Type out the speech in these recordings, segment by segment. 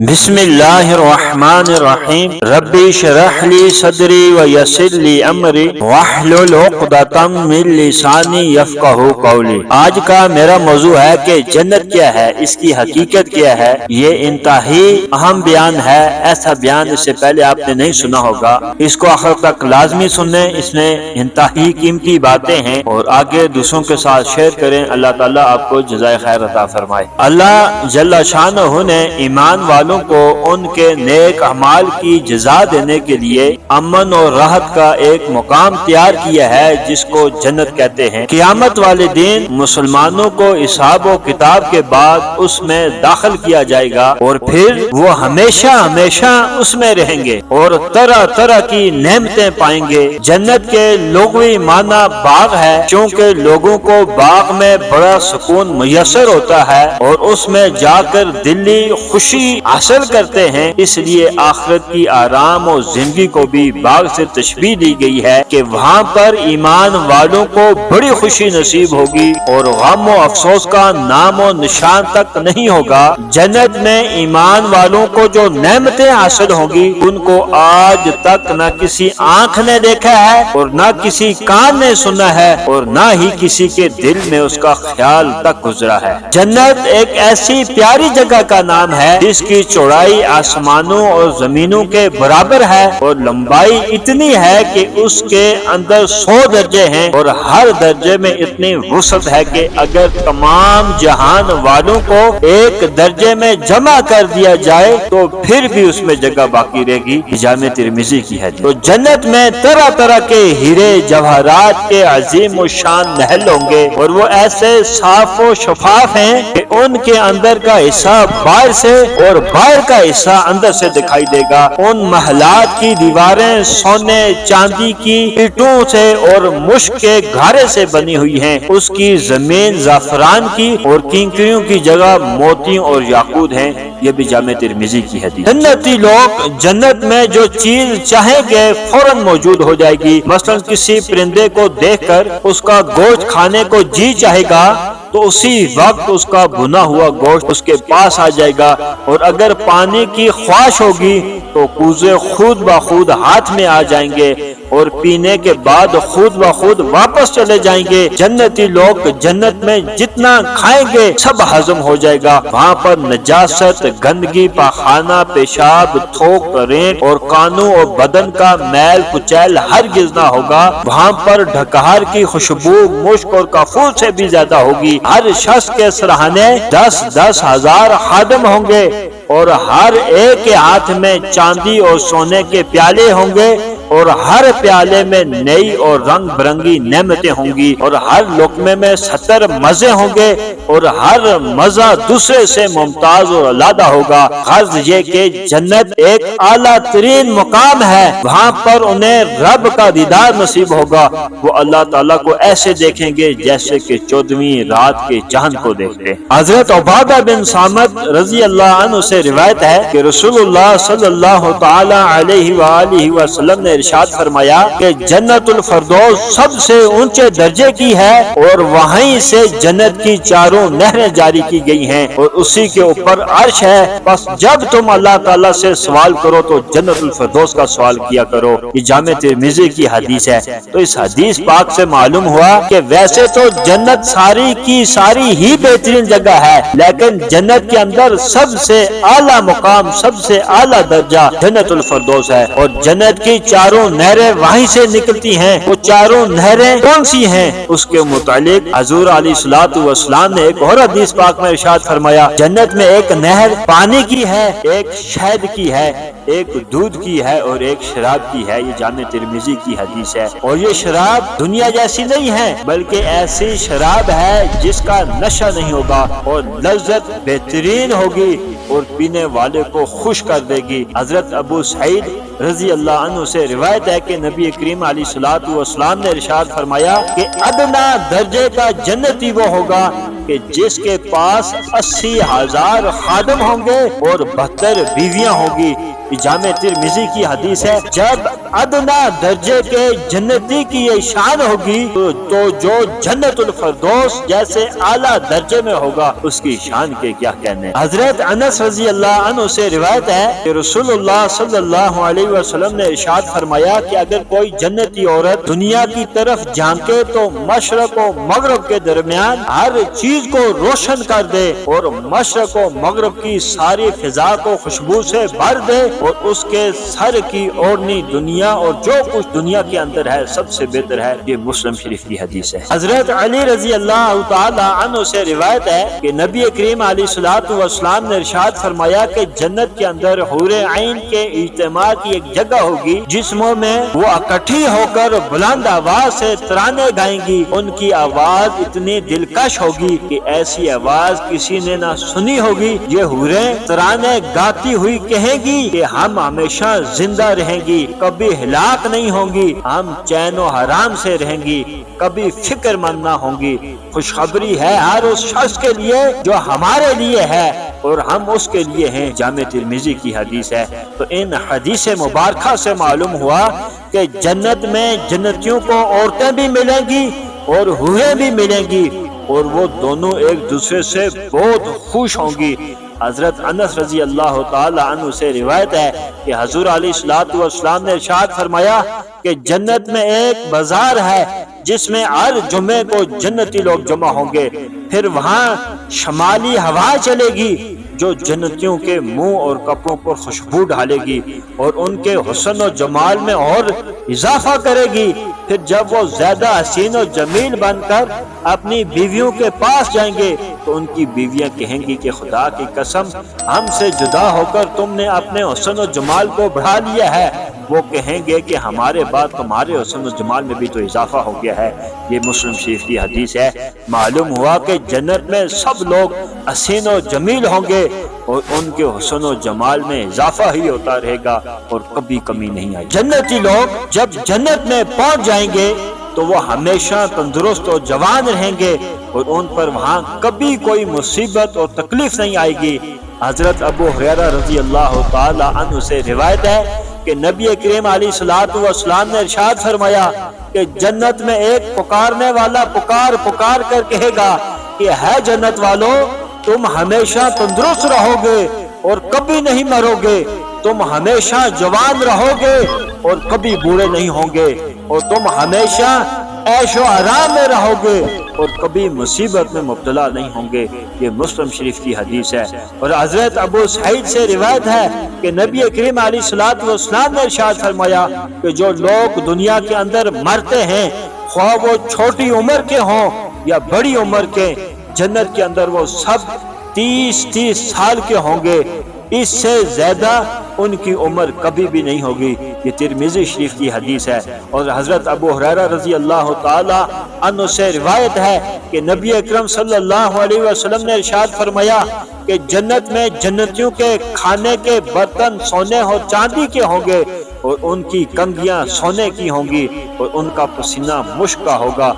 بسم اللہ الرحمن الرحیم ربی شرح لی صدری ویسر لی امری واحلل عقدۃ من لسانی یفقہوا قولی۔ آج کا میرا موضوع ہے کہ جنت کیا ہے، اس کی حقیقت کیا ہے۔ یہ انتہائی اہم بیان ہے، ایسا بیان اس سے پہلے آپ نے نہیں سنا ہوگا، اس کو آخر تک لازمی سنیں، اس میں انتہائی قیمتی باتیں ہیں اور آگے دوسروں کے ساتھ شیئر کریں۔ اللہ تعالیٰ آپ کو جزائے خیر عطا فرمائے۔ اللہ جل شانہ نے ایمان والوں کو ان کے نیک اعمال کی جزا دینے کے لیے امن اور راحت کا ایک مقام تیار کیا ہے جس کو جنت کہتے ہیں۔ قیامت والے دن مسلمانوں کو حساب و کتاب کے بعد اس میں داخل کیا جائے گا اور پھر وہ ہمیشہ ہمیشہ اس میں رہیں گے اور طرح طرح کی نعمتیں پائیں گے۔ جنت کے لغوی معنی باغ ہے، چونکہ لوگوں کو باغ میں بڑا سکون میسر ہوتا ہے اور اس میں جا کر دلی خوشی حاصل کرتے ہیں، اس لیے آخرت کی آرام اور زندگی کو بھی باغ سے تشبیہ دی گئی ہے کہ وہاں پر ایمان والوں کو بڑی خوشی نصیب ہوگی اور غم و افسوس کا نام و نشان تک نہیں ہوگا۔ جنت میں ایمان والوں کو جو نعمتیں حاصل ہوں گی ان کو آج تک نہ کسی آنکھ نے دیکھا ہے اور نہ کسی کان نے سنا ہے اور نہ ہی کسی کے دل میں اس کا خیال تک گزرا ہے۔ جنت ایک ایسی پیاری جگہ کا نام ہے جس کی چوڑائی آسمانوں اور زمینوں کے برابر ہے اور لمبائی اتنی ہے کہ اس کے اندر 100 درجے ہیں اور ہر درجے میں اتنی وسعت ہے کہ اگر تمام جہان والوں کو ایک درجے میں جمع کر دیا جائے تو پھر بھی اس میں جگہ باقی رہے گی۔ جامع ترمذی کی ہے۔ تو جنت میں طرح طرح کے ہیرے جواہرات کے عظیم و شان محل ہوں گے اور وہ ایسے صاف و شفاف ہیں کہ ان کے اندر کا حصہ باہر سے اور باہر کا حصہ اندر سے دکھائی دے گا۔ ان محلات کی دیواریں سونے چاندی کی اینٹوں سے اور مشک کے گھارے سے بنی ہوئی ہیں، اس کی زمین زعفران کی اور کنکریوں کی جگہ موتیوں اور یاقوت ہیں۔ یہ بھی جامع ترمذی کی حدیث۔ جنتی لوگ جنت میں جو چیز چاہیں گے فوراً موجود ہو جائے گی۔ مثلا کسی پرندے کو دیکھ کر اس کا گوشت کھانے کو جی چاہے گا تو اسی وقت اس کا بنا ہوا گوشت اس کے پاس آ جائے گا، اور اگر پانی کی خواہش ہوگی تو کوزے خود بخود ہاتھ میں آ جائیں گے اور پینے کے بعد خود بخود واپس چلے جائیں گے۔ جنتی لوگ جنت میں جتنا کھائیں گے سب ہضم ہو جائے گا۔ وہاں پر نجاست، گندگی، پاخانہ، پیشاب، تھوک، رینٹ اور کانوں اور بدن کا میل کچیل ہرگز نہ ہوگا۔ وہاں پر ڈھکار کی خوشبو مشک اور کافور سے بھی زیادہ ہوگی۔ ہر شخص کے سراہنے 10,000 خادم ہوں گے اور ہر ایک کے ہاتھ میں چاندی اور سونے کے پیالے ہوں گے اور ہر پیالے میں نئی اور رنگ برنگی نعمتیں ہوں گی اور ہر لقمے میں 70 مزے ہوں گے اور ہر مزہ دوسرے سے ممتاز اور علیحدہ ہوگا۔ غرض یہ کہ جنت ایک اعلیٰ ترین مقام ہے، وہاں پر انہیں رب کا دیدار نصیب ہوگا۔ وہ اللہ تعالیٰ کو ایسے دیکھیں گے جیسے کہ 14ویں رات کے چاند کو دیکھتے۔ حضرت عبادہ بن صامت رضی اللہ عنہ سے روایت ہے کہ رسول اللہ صلی اللہ تعالی علیہ وآلہ وسلم نے ارشاد فرمایا کہ جنت الفردوس سب سے اونچے درجے کی ہے اور وہیں سے جنت کی 4 نہریں جاری کی گئی ہیں اور اسی کے اوپر عرش ہے۔ بس جب تم اللہ تعالیٰ سے سوال کرو تو جنت الفردوس کا سوال کیا کرو۔ یہ جامع ترمذی کی حدیث ہے۔ تو اس حدیث پاک سے معلوم ہوا کہ ویسے تو جنت ساری کی ساری ہی بہترین جگہ ہے، لیکن جنت کے اندر سب سے اعلیٰ مقام، سب سے اعلیٰ درجہ جنت الفردوس ہے اور جنت کی 4 نہریں وہیں سے نکلتی ہیں۔ وہ 4 نہریں کون سی ہیں؟ اس کے متعلق حضور علیہ الصلوۃ والسلام نے ایک اور حدیث پاک میں ارشاد فرمایا، جنت میں ایک نہر پانی کی ہے، ایک شہد کی ہے، ایک دودھ کی ہے اور ایک شراب کی ہے۔ یہ جامع ترمذی کی حدیث ہے اور یہ شراب دنیا جیسی نہیں ہے بلکہ ایسی شراب ہے جس کا نشہ نہیں ہوگا اور لذت بہترین ہوگی اور پینے والے کو خوش کر دے گی۔ حضرت ابو سعید رضی اللہ عنہ سے روایت ہے کہ نبی کریم علیہ الصلوۃ والسلام نے ارشاد فرمایا کہ ادنا درجے کا جنتی وہ ہوگا کہ جس کے پاس 80,000 خادم ہوں گے اور 72 بیویاں ہوں گی۔ جامع ترمذی کی حدیث ہے، جب ادنا درجے کے جنتی کی یہ شان ہوگی تو جو جنت الفردوس جیسے اعلیٰ درجے میں ہوگا اس کی شان کے کیا کہنے۔ حضرت انس رضی اللہ عنہ سے روایت ہے کہ رسول اللہ صلی اللہ علیہ وسلم نے ارشاد فرمایا کہ اگر کوئی جنتی عورت دنیا کی طرف جھانکے تو مشرق و مغرب کے درمیان ہر چیز کو روشن کر دے اور مشرق و مغرب کی ساری فضا کو خوشبو سے بھر دے اور اس کے سر کی اوڑھنی دنیا اور جو کچھ دنیا کے اندر ہے سب سے بہتر ہے۔ یہ مسلم شریف کی حدیث ہے۔ حضرت علی رضی اللہ تعالی عنہ سے روایت ہے کہ نبی کریم علیہ الصلوۃ والسلام نے ارشاد فرمایا کہ جنت کے اندر حور عین کے اجتماع کی ایک جگہ ہوگی جسموں میں وہ اکٹھی ہو کر بلند آواز سے ترانے گائیں گی۔ ان کی آواز اتنی دلکش ہوگی کہ ایسی آواز کسی نے نہ سنی ہوگی۔ یہ حوریں ترانے گاتی ہوئی کہیں گی کہ ہم ہمیشہ زندہ رہیں گی، کبھی ہلاک نہیں ہوں گی، ہم چین و حرام سے رہیں گی، کبھی فکر مند نہ ہوں گی۔ خوشخبری ہے ہر اس شخص کے لیے جو ہمارے لیے ہے اور ہم اس کے لیے ہیں۔ جامع ترمذی کی حدیث ہے۔ تو ان حدیث مبارکہ سے معلوم ہوا کہ جنت میں جنتیوں کو عورتیں بھی ملیں گی اور حوریں بھی ملیں گی اور وہ دونوں ایک دوسرے سے بہت خوش ہوں گی۔ حضرت انس رضی اللہ تعالی عنہ سے روایت ہے کہ حضور علیہ الصلوۃ والسلام نے ارشاد فرمایا کہ جنت میں ایک بازار ہے جس میں ہر جمعے کو جنتی لوگ جمع ہوں گے، پھر وہاں شمالی ہوا چلے گی جو جنتیوں کے منہ اور کپڑوں پر خوشبو ڈالے گی اور ان کے حسن و جمال میں اور اضافہ کرے گی۔ پھر جب وہ زیادہ حسین و جمیل بن کر اپنی بیویوں کے پاس جائیں گے تو ان کی بیویاں کہیں گی کہ خدا کی قسم ہم سے جدا ہو کر تم نے اپنے حسن و جمال کو بڑھا لیا ہے۔ وہ کہیں گے کہ ہمارے بعد تمہارے حسن و جمال میں بھی تو اضافہ ہو گیا ہے۔ یہ مسلم شریف کی حدیث ہے۔ معلوم ہوا کہ جنت میں سب لوگ حسین و جمیل ہوں گے اور ان کے حسن و جمال میں اضافہ ہی ہوتا رہے گا اور کبھی کمی نہیں آئی۔ جنتی لوگ جب جنت میں پہنچ جائیں گے تو وہ ہمیشہ تندرست اور جوان رہیں گے اور ان پر وہاں کبھی کوئی مصیبت اور تکلیف نہیں آئے گی۔ حضرت ابو ہریرہ رضی اللہ تعالی عنہ سے روایت ہے کہ نبی کریم علیہ الصلوۃ والسلام نے ارشاد فرمایا کہ جنت میں ایک پکارنے والا پکار پکار کر کہے گا کہ ہے جنت والو تم ہمیشہ تندرست رہو گے اور کبھی نہیں مرو گے، تم ہمیشہ جوان رہو گے اور کبھی بوڑھے نہیں ہوں گے، اور تم ہمیشہ عیش و آرام میں رہو گے اور کبھی مصیبت میں مبتلا نہیں ہوں گے۔ یہ مسلم شریف کی حدیث ہے۔ اور حضرت ابو سعید سے روایت ہے کہ نبی کریم علیہ الصلوۃ والسلام نے ارشاد فرمایا کہ جو لوگ دنیا کے اندر مرتے ہیں خواہ وہ چھوٹی عمر کے ہوں یا بڑی عمر کے، جنت کے اندر وہ سب 30 سال کے ہوں گے، اس سے زیادہ ان کی عمر کبھی بھی نہیں ہوگی۔ یہ ترمذی شریف کی حدیث ہے۔ اور حضرت ابو ہریرہ رضی اللہ تعالی عنہ سے روایت ہے کہ نبی اکرم صلی اللہ علیہ وسلم نے ارشاد فرمایا کہ جنت میں جنتیوں کے کھانے کے برتن سونے اور چاندی کے ہوں گے اور ان کی کنگھیاں سونے کی ہوں گی اور ان کا پسینہ مشک کا ہوگا۔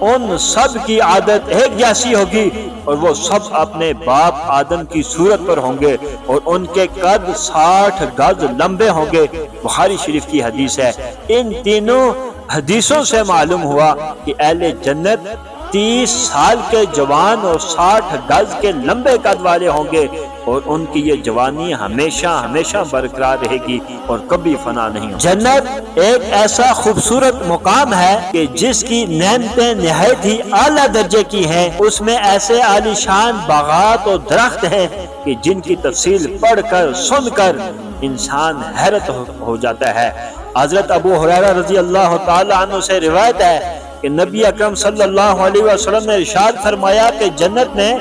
ان سب کی عادت ایک جیسی ہوگی اور وہ سب اپنے باپ آدم کی صورت پر ہوں گے اور ان کے قد 60 گز لمبے ہوں گے۔ بخاری شریف کی حدیث ہے۔ ان تینوں حدیثوں سے معلوم ہوا کہ اہل جنت 30 سال کے جوان اور 60 گز کے لمبے قد والے ہوں گے اور ان کی یہ جوانی ہمیشہ ہمیشہ برقرار رہے گی اور کبھی فنا نہیں ہوگی۔ جنت ایک ایسا خوبصورت مقام ہے کہ جس کی نعمتیں نہایت ہی اعلیٰ درجے کی ہیں۔ اس میں ایسے عالیشان باغات اور درخت ہیں کہ جن کی تفصیل پڑھ کر سن کر انسان حیرت ہو جاتا ہے۔ حضرت ابو ہریرہ رضی اللہ تعالی عنہ سے روایت ہے کہ نبی اکرم صلی اللہ علیہ وسلم نے ارشاد فرمایا کہ جنت میں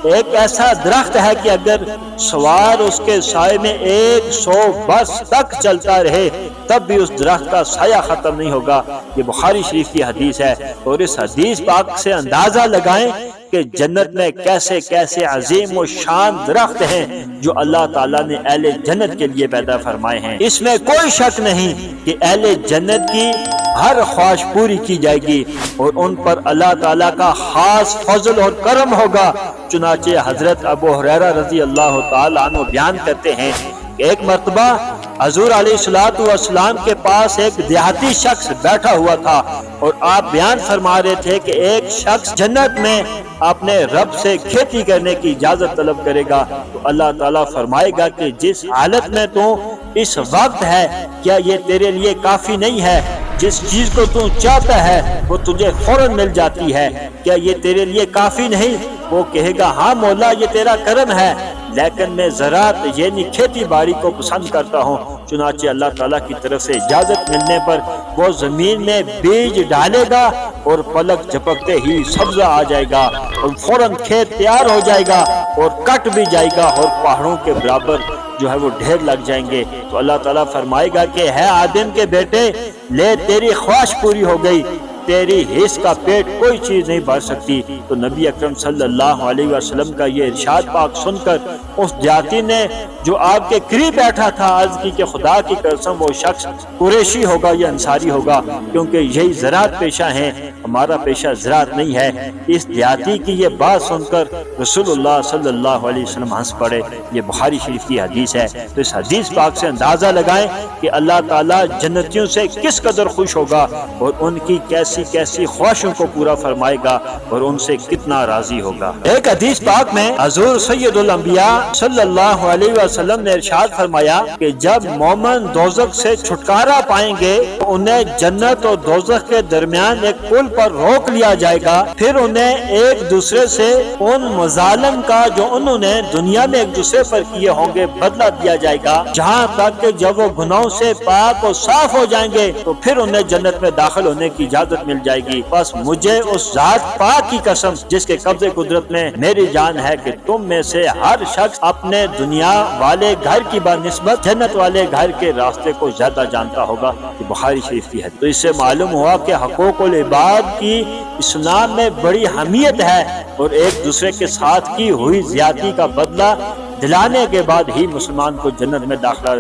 ایک ایسا درخت ہے کہ اگر سوار اس کے سائے میں 100 برس تک چلتا رہے تب بھی اس درخت کا سایہ ختم نہیں ہوگا۔ یہ بخاری شریف کی حدیث ہے۔ اور اس حدیث پاک سے اندازہ لگائیں کہ کہ جنت میں کیسے کیسے عظیم و شان درخت ہیں جو اللہ تعالیٰ نے اہل جنت کے لیے پیدا فرمائے ہیں۔ اس میں کوئی شک نہیں کہ اہل جنت کی ہر خواہش پوری کی جائے گی اور ان پر اللہ تعالیٰ کا خاص فضل اور کرم ہوگا۔ چنانچہ حضرت ابو ہریرہ رضی اللہ تعالیٰ عنہ بیان کرتے ہیں کہ ایک مرتبہ حضور علیہ الصلوۃ والسلام کے پاس ایک دیہاتی شخص بیٹھا ہوا تھا اور آپ بیان فرما رہے تھے کہ ایک شخص جنت میں اپنے رب سے کھیتی کرنے کی اجازت طلب کرے گا تو اللہ تعالیٰ فرمائے گا کہ جس حالت میں تو اس وقت ہے کیا یہ تیرے لیے کافی نہیں ہے؟ جس چیز کو تو چاہتا ہے وہ تجھے فوراً مل جاتی ہے، کیا یہ تیرے لیے کافی نہیں؟ وہ کہے گا ہاں مولا یہ تیرا کرم ہے، لیکن میں زراعت یعنی کھیتی باڑی کو پسند کرتا ہوں۔ چنانچہ اللہ تعالیٰ کی طرف سے اجازت ملنے پر وہ زمین میں بیج ڈالے گا اور پلک جھپکتے ہی سبزہ آ جائے گا اور فوراً کھیت تیار ہو جائے گا اور کٹ بھی جائے گا اور پہاڑوں کے برابر جو ہے وہ ڈھیر لگ جائیں گے۔ تو اللہ تعالیٰ فرمائے گا کہ ہے آدم کے بیٹے لے تیری خواہش پوری ہو گئی، تیری حص کا پیٹ کوئی چیز نہیں بھر سکتی۔ تو نبی اکرم صلی اللہ علیہ وسلم کا یہ ارشاد پاک سن کر اس دیہاتی نے جو آپ کے قریب بیٹھا تھا عرض کی کہ خدا کی قسم وہ شخص قریشی ہوگا یا انصاری ہوگا، کیونکہ یہی زراعت پیشہ ہیں، ہمارا پیشہ زراعت نہیں ہے۔ اس دیہاتی کی یہ بات سن کر رسول اللہ صلی اللہ علیہ وسلم ہنس پڑے۔ یہ بخاری شریف کی حدیث ہے۔ تو اس حدیث پاک سے اندازہ لگائیں کہ اللہ تعالیٰ جنتیوں سے کس قدر خوش ہوگا اور ان کی کیسی خواہشوں کو پورا فرمائے گا اور ان سے کتنا راضی ہوگا۔ ایک حدیث پاک میں حضور سید الانبیاء صلی اللہ علیہ وسلم نے ارشاد فرمایا کہ جب مومن دوزخ سے چھٹکارا پائیں گے تو انہیں جنت اور دوزخ کے درمیان ایک پل پر روک لیا جائے گا، پھر انہیں ایک دوسرے سے ان مظالم کا جو انہوں نے دنیا میں ایک دوسرے پر کیے ہوں گے بدلہ دیا جائے گا، جہاں تک کہ جب وہ گناہوں سے پاک اور صاف ہو جائیں گے تو پھر انہیں جنت میں داخل ہونے کی اجازت مل جائے گی۔ بس مجھے اس ذات پاک کی قسم جس کے قبضے قدرت میں میری جان ہے کہ تم میں سے ہر شخص اپنے دنیا والے گھر کی بنسبت جنت والے گھر کے راستے کو زیادہ جانتا ہوگا۔ یہ بخاری شریف کی ہے۔ تو اس سے معلوم ہوا کہ حقوق العباد کی اسلام میں بڑی اہمیت ہے اور ایک دوسرے کے ساتھ کی ہوئی زیادتی کا بدلہ دلانے کے بعد ہی مسلمان کو جنت میں داخلہ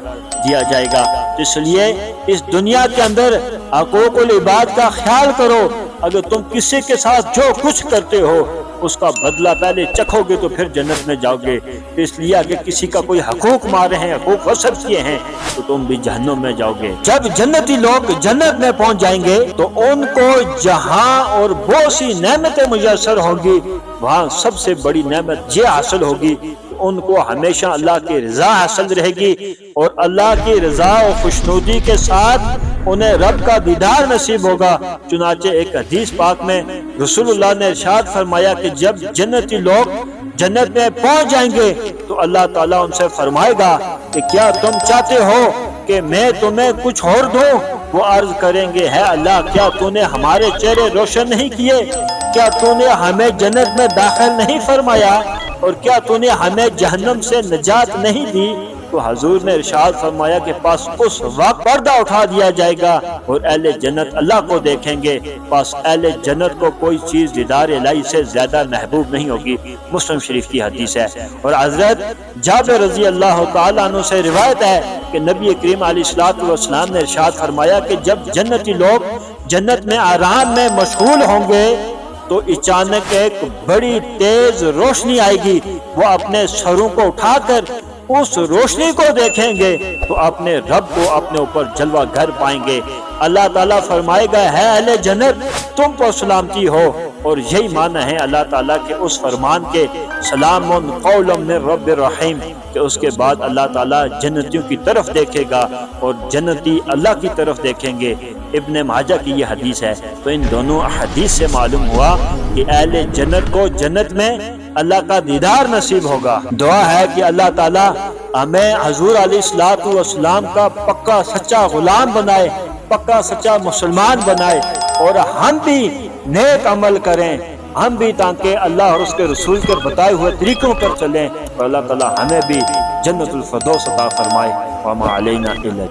دیا جائے گا۔ اس لیے اس دنیا کے اندر حقوق العباد کا خیال کرو۔ اگر تم کسی کے ساتھ جو کچھ کرتے ہو اس کا بدلہ پہلے چکھو گے تو پھر جنت میں جاؤ گے۔ اس لیے اگر کسی کا کوئی حقوق مارے ہیں، حقوق غصب کیے ہیں تو تم بھی جہنم میں جاؤ گے۔ جب جنتی لوگ جنت میں پہنچ جائیں گے تو ان کو جہاں اور بہت سی نعمتیں میسر ہوگی، وہاں سب سے بڑی نعمت یہ حاصل ہوگی ان کو ہمیشہ اللہ کی رضا حاصل رہے گی اور اللہ کی رضا اور خوشنودی کے ساتھ انہیں رب کا دیدار نصیب ہوگا۔ چنانچہ ایک حدیث پاک میں رسول اللہ نے ارشاد فرمایا کہ جب جنتی لوگ جنت میں پہنچ جائیں گے تو اللہ تعالیٰ ان سے فرمائے گا کہ کیا تم چاہتے ہو کہ میں تمہیں کچھ اور دوں؟ وہ عرض کریں گے ہے اللہ کیا تو نے ہمارے چہرے روشن نہیں کیے؟ کیا تو نے ہمیں جنت میں داخل نہیں فرمایا؟ اور کیا تو نے ہمیں جہنم سے نجات نہیں دی؟ تو حضور نے ارشاد فرمایا کہ پس اس وقت پردہ اٹھا دیا جائے گا اور اہل جنت اللہ کو دیکھیں گے، پس اہل جنت کو کوئی چیز دیدار الہی سے زیادہ محبوب نہیں ہوگی۔ مسلم شریف کی حدیث ہے۔ اور حضرت جابر رضی اللہ تعالیٰ عنہ سے روایت ہے کہ نبی کریم علیہ الصلوۃ والسلام نے ارشاد فرمایا کہ جب جنتی لوگ جنت میں آرام میں مشغول ہوں گے تو اچانک ایک بڑی تیز روشنی آئے گی، وہ اپنے سروں کو اٹھا کر اس روشنی کو دیکھیں گے تو اپنے رب کو اپنے اوپر جلوہ گر پائیں گے۔ اللہ تعالیٰ فرمائے گا ہے اہل جنت تم کو سلامتی ہو، اور یہی معنی ہے اللہ تعالیٰ کے اس فرمان کے سلام قول من رب الرحیم کہ اس کے بعد اللہ تعالیٰ جنتیوں کی طرف دیکھے گا اور جنتی اللہ کی طرف دیکھیں گے۔ ابن ماجہ کی یہ حدیث ہے۔ تو ان دونوں حدیث سے معلوم ہوا کہ اہل جنت کو جنت میں اللہ کا دیدار نصیب ہوگا۔ دعا ہے کہ اللہ تعالیٰ ہمیں حضور علیہ الصلوۃ والسلام کا پکا سچا غلام بنائے، پکا سچا مسلمان بنائے، اور ہم بھی نیک عمل کریں، ہم بھی تاکہ اللہ اور اس کے رسول کے بتائے ہوئے طریقوں پر چلیں، اور اللہ تعالیٰ ہمیں بھی جنت الفردوس عطا فرمائے۔ وما علینا الا